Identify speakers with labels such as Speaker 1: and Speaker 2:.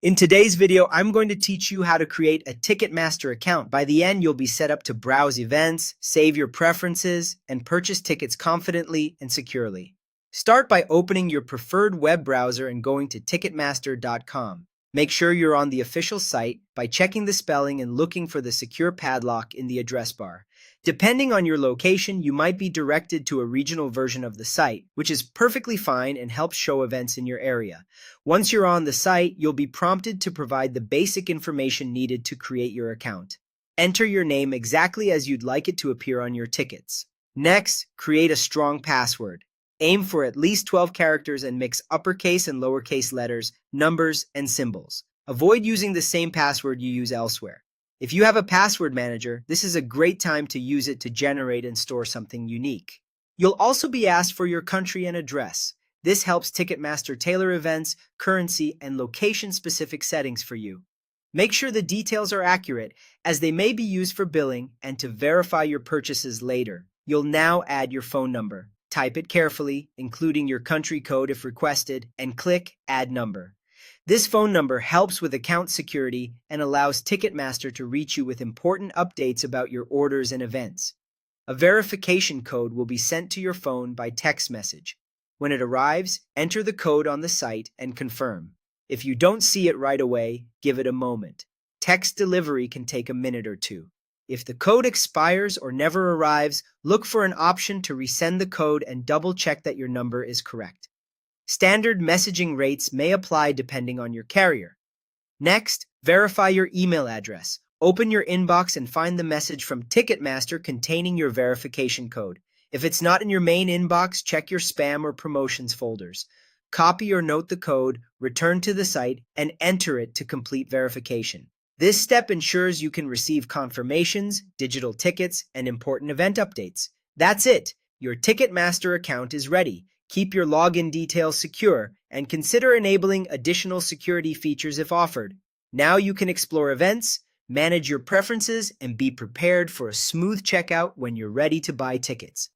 Speaker 1: In today's video, I'm going to teach you how to create a Ticketmaster account. By the end, you'll be set up to browse events, save your preferences, and purchase tickets confidently and securely. Start by opening your preferred web browser and going to Ticketmaster.com. Make sure you're on the official site by checking the spelling and looking for the secure padlock in the address bar. Depending on your location, you might be directed to a regional version of the site, which is perfectly fine and helps show events in your area. Once you're on the site, you'll be prompted to provide the basic information needed to create your account. Enter your name exactly as you'd like it to appear on your tickets. Next, create a strong password. Aim for at least 12 characters and mix uppercase and lowercase letters, numbers, and symbols. Avoid using the same password you use elsewhere. If you have a password manager, this is a great time to use it to generate and store something unique. You'll also be asked for your country and address. This helps Ticketmaster tailor events, currency, and location-specific settings for you. Make sure the details are accurate, as they may be used for billing and to verify your purchases later. You'll now add your phone number. Type it carefully, including your country code if requested, and click Add Number. This phone number helps with account security and allows Ticketmaster to reach you with important updates about your orders and events. A verification code will be sent to your phone by text message. When it arrives, enter the code on the site and confirm. If you don't see it right away, give it a moment. Text delivery can take a minute or two. If the code expires or never arrives, look for an option to resend the code and double-check that your number is correct. Standard messaging rates may apply depending on your carrier. Next, verify your email address. Open your inbox and find the message from Ticketmaster containing your verification code. If it's not in your main inbox, check your spam or promotions folders. Copy or note the code, return to the site, and enter it to complete verification. This step ensures you can receive confirmations, digital tickets, and important event updates. That's it. Your Ticketmaster account is ready. Keep your login details secure, and consider enabling additional security features if offered. Now you can explore events, manage your preferences, and be prepared for a smooth checkout when you're ready to buy tickets.